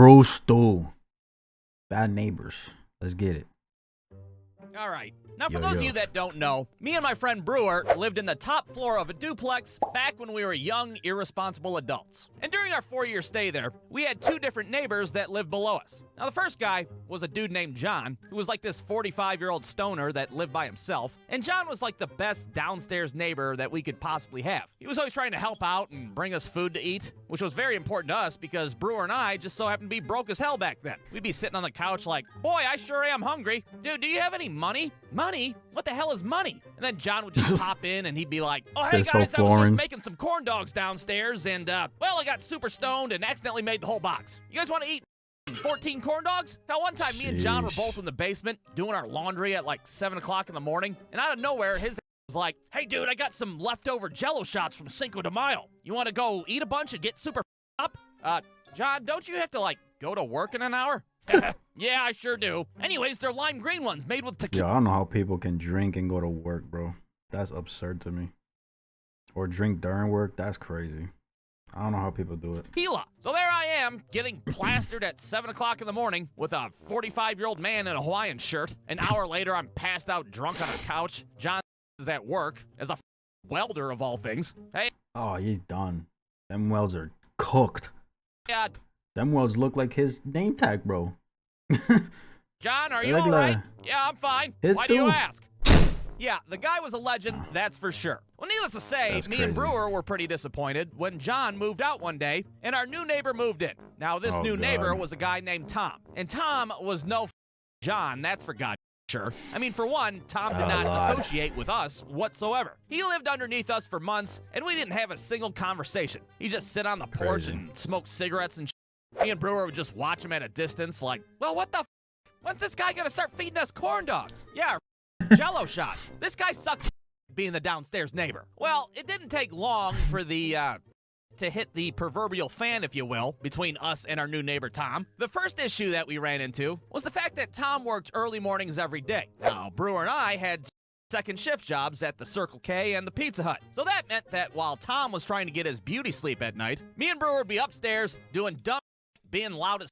Brewstew. Bad neighbors. Let's get it. All right. Now, for those of you that don't know, me and my friend Brewer lived in the top floor of a duplex back when we were young, irresponsible adults. And during our 4-year stay there, we had 2 different neighbors that lived below us. Now, the first guy was a dude named John, who was like this 45-year-old stoner that lived by himself. And John was like the best downstairs neighbor that we could possibly have. He was always trying to help out and bring us food to eat, which was very important to us because Brewer and I just so happened to be broke as hell back then. We'd be sitting on the couch like, boy, I sure am hungry. Dude, do you have any money? Money? What the hell is money? And then John would just pop in and he'd be like, oh, hey guys, I was just making some corn dogs downstairs and, well, I got super stoned and accidentally made the whole box. You guys want to eat 14 corn dogs? Now, one time, me and John were both in the basement doing our laundry at like 7 o'clock in the morning, and out of nowhere, his was like, hey, dude, I got some leftover Jello shots from Cinco de Mayo. You want to go eat a bunch and get super up? John, don't you have to, like, go to work in an hour? Yeah, I sure do. Anyways, they're lime green ones made with tequila. Yo, I don't know how people can drink and go to work, bro. That's absurd to me. Or drink during work. That's crazy. I don't know how people do it. Tequila. So there I am, getting plastered at 7 o'clock in the morning with a 45-year-old man in a Hawaiian shirt. An hour later, I'm passed out drunk on a couch. John is at work as a welder of all things. Hey. Oh, he's done. Them welds are cooked. Yeah. Them welds look like his name tag, bro. John, are you all right? Yeah, I'm fine. Why do you ask? Yeah, the guy was a legend, that's for sure. Well, needless to say, me and Brewer were pretty disappointed when John moved out one day and our new neighbor moved in. Now, this new neighbor was a guy named Tom. And Tom was no John, that's for God sure. I mean, for one, Tom did not associate with us whatsoever. He lived underneath us for months, and we didn't have a single conversation. He'd just sit on the porch and smoke cigarettes and shit. Me and Brewer would just watch him at a distance like, well, what the f***? When's this guy gonna start feeding us corn dogs? Yeah, Jello shots. This guy sucks being the downstairs neighbor. Well, it didn't take long for the, to hit the proverbial fan, if you will, between us and our new neighbor, Tom. The first issue that we ran into was the fact that Tom worked early mornings every day. Now, Brewer and I had second shift jobs at the Circle K and the Pizza Hut. So that meant that while Tom was trying to get his beauty sleep at night, me and Brewer would be upstairs doing dumb, being loud as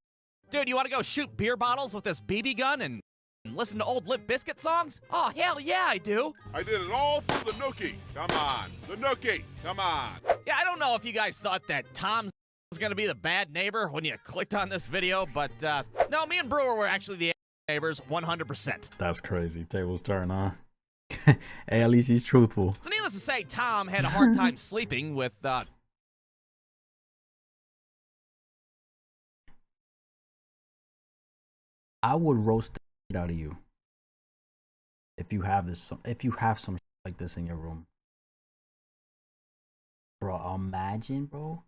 dude, you want to go shoot beer bottles with this BB gun and listen to old Limp Bizkit songs? Oh, hell yeah, I do. I did it all through the nookie. Come on. The nookie. Come on. Yeah, I don't know if you guys thought that Tom was going to be the bad neighbor when you clicked on this video, but no, me and Brewer were actually the neighbors 100%. That's crazy. Tables turn, huh? Hey, at least he's truthful. So needless to say, Tom had a hard time sleeping with, I would roast the shit out of you if you have this. If you have some shit like this in your room, bro. Imagine, bro,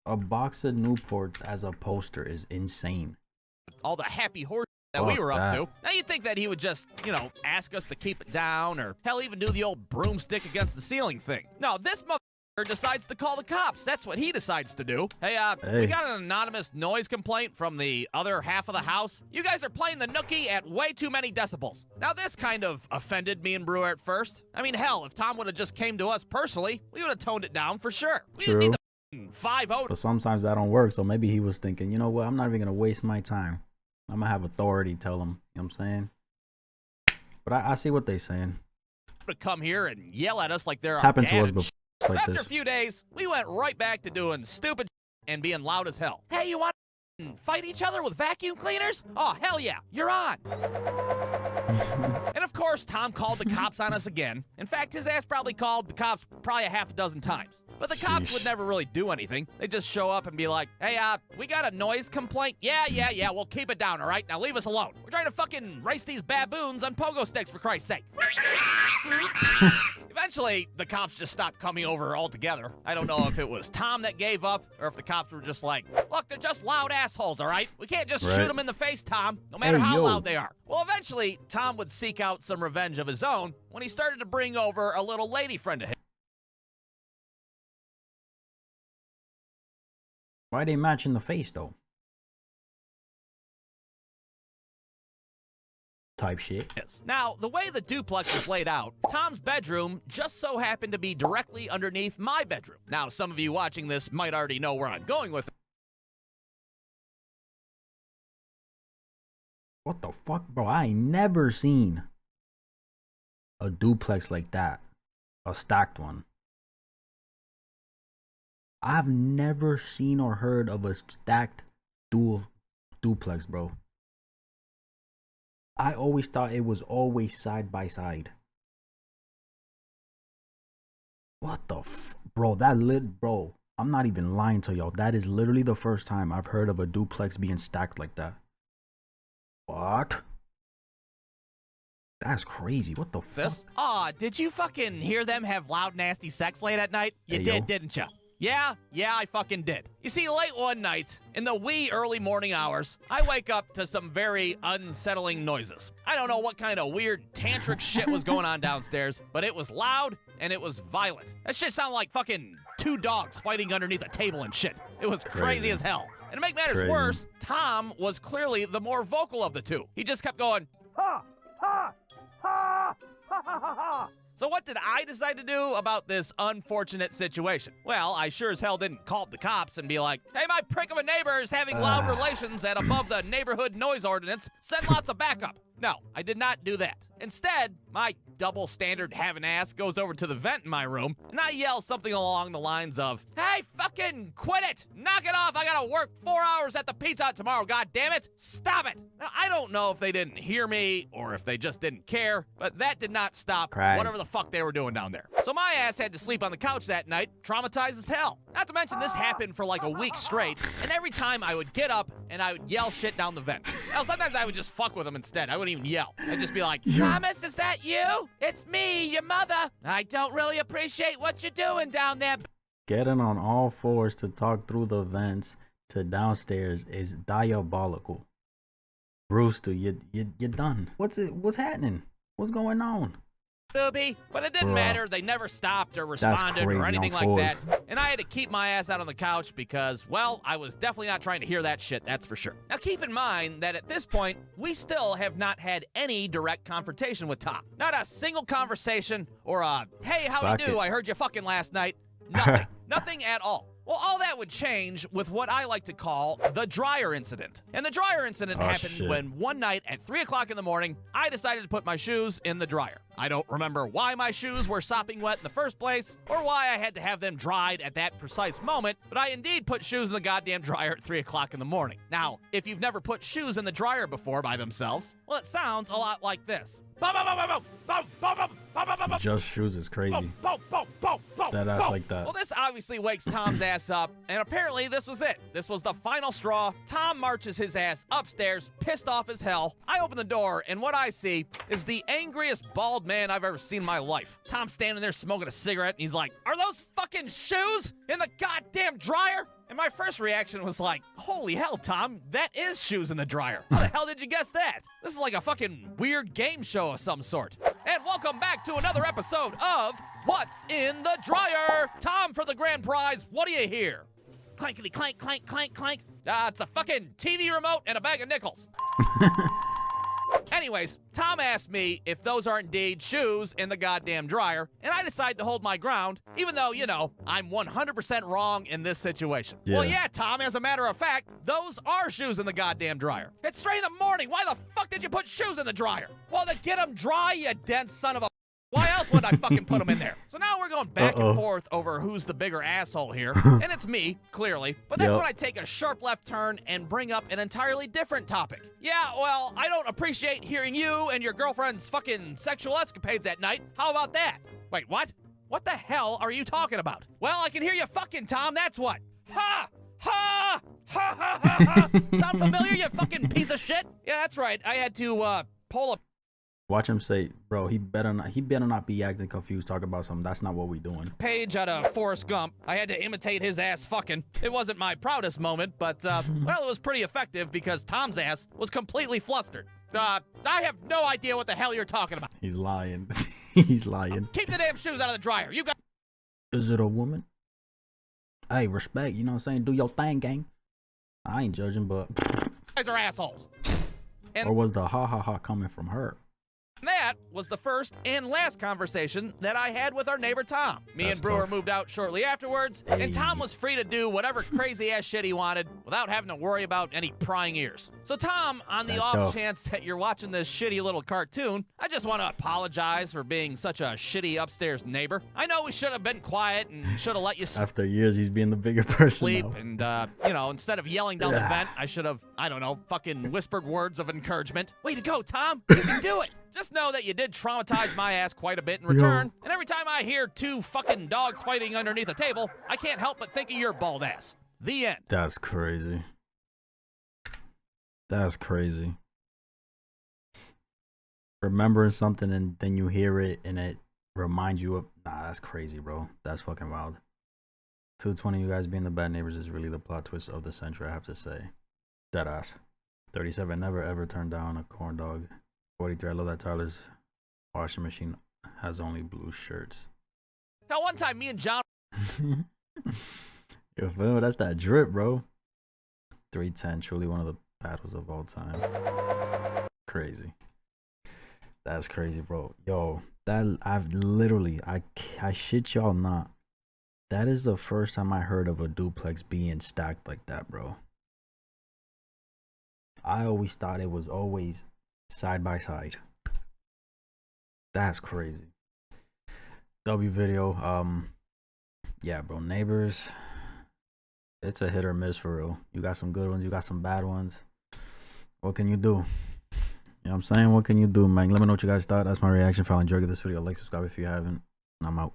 a box of Newports as a poster is insane. All the happy horse that we were up to. Now you'd think that he would just, you know, ask us to keep it down, or hell, even do the old broomstick against the ceiling thing. No, this mother decides to call the cops. That's what he decides to do. Hey, we got an anonymous noise complaint from the other half of the house. You guys are playing the nookie at way too many decibels. Now, this kind of offended me and Brewer at first. I mean, hell, if Tom would have just came to us personally, we would have toned it down for sure. We didn't need the 5-0. But sometimes that don't work, so maybe he was thinking, you know what, I'm not even going to waste my time. I'm going to have authority tell him, you know what I'm saying? But I see what they're saying. To come here and yell at us like they're it's happened to us before. So after a few days, we went right back to doing stupid and being loud as hell. Hey, you want to fight each other with vacuum cleaners? Oh, hell yeah, you're on. And of course, Tom called the cops on us again. In fact, his ass probably called the cops probably a half a dozen times. But the cops would never really do anything. They'd just show up and be like, hey, we got a noise complaint? Yeah, we'll keep it down, all right? Now leave us alone. We're trying to fucking race these baboons on pogo sticks, for Christ's sake. Eventually, the cops just stopped coming over altogether. I don't know if it was Tom that gave up or if the cops were just like, look, they're just loud assholes, all right? We can't just shoot them in the face, Tom, no matter how loud they are. Well, eventually, Tom would seek out some revenge of his own when he started to bring over a little lady friend of his. Why they match in the face, though? Type shit. Now, the way the duplex is laid out, Tom's bedroom just so happened to be directly underneath my bedroom. Now, some of you watching this might already know where I'm going with it. What the fuck, bro? I ain't never seen a duplex like that. A stacked one. I've never seen or heard of a stacked duplex, bro. I always thought it was always side by side. What the bro, bro, I'm not even lying to y'all. That is literally the first time I've heard of a duplex being stacked like that. What? That's crazy. What the fuck? Aw, did you fucking hear them have loud, nasty sex late at night? You did, didn't you? Yeah, I fucking did. You see, late one night, in the wee early morning hours, I wake up to some very unsettling noises. I don't know what kind of weird tantric shit was going on downstairs, but it was loud and it was violent. That shit sounded like fucking 2 dogs fighting underneath a table and shit. It was crazy as hell. And to make matters worse, Tom was clearly the more vocal of the two. He just kept going, ha, ha, ha, ha, ha, ha, ha. So what did I decide to do about this unfortunate situation? Well, I sure as hell didn't call the cops and be like, hey, my prick of a neighbor is having loud relations at above the neighborhood noise ordinance. Send lots of backup. No, I did not do that. Instead, my double standard having ass goes over to the vent in my room, and I yell something along the lines of, hey, fucking quit it! Knock it off! I gotta work 4 hours at the Pizza Hut tomorrow, goddammit! Stop it! Now, I don't know if they didn't hear me, or if they just didn't care, but that did not stop whatever the fuck they were doing down there. So my ass had to sleep on the couch that night, traumatized as hell. Not to mention this happened for like a week straight, and every time I would get up and I would yell shit down the vent. Now, sometimes I would just fuck with them instead. I wouldn't even yell. I'd just be like, Thomas, is that you? It's me, your mother. I don't really appreciate what you're doing down there. Getting on all fours to talk through the vents to downstairs is diabolical. Brewstew, you're done. What's happening? What's going on? Booby, but it didn't matter. They never stopped or responded or anything like that. And I had to keep my ass out on the couch because, well, I was definitely not trying to hear that shit, that's for sure. Now keep in mind that at this point, we still have not had any direct confrontation with Tom. Not a single conversation or a, hey, howdy do, I heard you fucking last night. Nothing. Nothing at all. Well, all that would change with what I like to call the dryer incident. And the dryer incident happened when one night at 3 o'clock in the morning, I decided to put my shoes in the dryer. I don't remember why my shoes were sopping wet in the first place, or why I had to have them dried at that precise moment, but I indeed put shoes in the goddamn dryer at 3 o'clock in the morning. Now, if you've never put shoes in the dryer before by themselves, well, it sounds a lot like this. Just shoes is crazy. That ass like that. Well, this obviously wakes Tom's ass up, and apparently this was it. This was the final straw. Tom marches his ass upstairs, pissed off as hell. I open the door, and what I see is the angriest bald man I've ever seen in my life. Tom's standing there smoking a cigarette, and he's like, are those fucking shoes in the goddamn dryer? And my first reaction was like, holy hell, Tom, that is shoes in the dryer. How the hell did you guess that? This is like a fucking weird game show of some sort. And welcome back to another episode of What's in the Dryer? Tom, for the grand prize, what do you hear? Clankety clank, clank, clank, clank. It's a fucking TV remote and a bag of nickels. Anyways, Tom asked me if those are indeed shoes in the goddamn dryer, and I decided to hold my ground, even though, you know, I'm 100% wrong in this situation. Well, yeah, Tom, as a matter of fact, those are shoes in the goddamn dryer. It's 3 in the morning. Why the fuck did you put shoes in the dryer? Well, to get them dry, you dense son of a... Why else would I fucking put them in there? So now we're going back and forth over who's the bigger asshole here. And it's me, clearly. But that's when I take a sharp left turn and bring up an entirely different topic. Yeah, well, I don't appreciate hearing you and your girlfriend's fucking sexual escapades at night. How about that? Wait, what? What the hell are you talking about? Well, I can hear you fucking, Tom, that's what. Ha! Ha! Ha ha ha ha! Sound familiar, you fucking piece of shit? Yeah, that's right. I had to, pull a... Watch him say, bro, he better not be acting confused, talking about something. That's not what we doing. Page out of Forrest Gump. I had to imitate his ass fucking. It wasn't my proudest moment, but, well, it was pretty effective because Tom's ass was completely flustered. I have no idea what the hell you're talking about. He's lying. He's lying. Keep the damn shoes out of the dryer. You got... Is it a woman? Hey, respect, you know what I'm saying? Do your thing, gang. I ain't judging, but... You guys are assholes. And or was the ha ha ha coming from her? that that was the first and last conversation that I had with our neighbor Tom. Me and Brewer moved out shortly afterwards, and Tom was free to do whatever crazy-ass shit he wanted without having to worry about any prying ears. So Tom, on the off chance that you're watching this shitty little cartoon, I just want to apologize for being such a shitty upstairs neighbor. I know we should have been quiet and should have let you After years, he's being the bigger person sleep now. and, you know, instead of yelling down the vent, I should have, I don't know, fucking whispered words of encouragement. Way to go, Tom. You can do it. Just know that you did traumatize my ass quite a bit in return. And every time I hear two fucking dogs fighting underneath a table, I can't help but think of your bald ass. The end. That's crazy. That's crazy. Remembering something and then you hear it and it reminds you of, nah, that's crazy, bro. That's fucking wild. 220, you guys being the bad neighbors is really the plot twist of the century, I have to say. Deadass. 37, never ever turned down a corn dog. 43, I love that Tyler's washing machine has only blue shirts. Now, one time, me and John. You feel me? That's that drip, bro. 310, truly one of the battles of all time. Crazy. That's crazy, bro. Yo, that I've literally, I shit y'all not. That is the first time I heard of a duplex being stacked like that, bro. I always thought it was always side by side. That's crazy. W video. Yeah, bro. Neighbors. It's a hit or miss for real. You got some good ones. You got some bad ones. What can you do? You know what I'm saying? What can you do, man? Let me know what you guys thought. That's my reaction. If you enjoyed this video, like, subscribe if you haven't. And I'm out.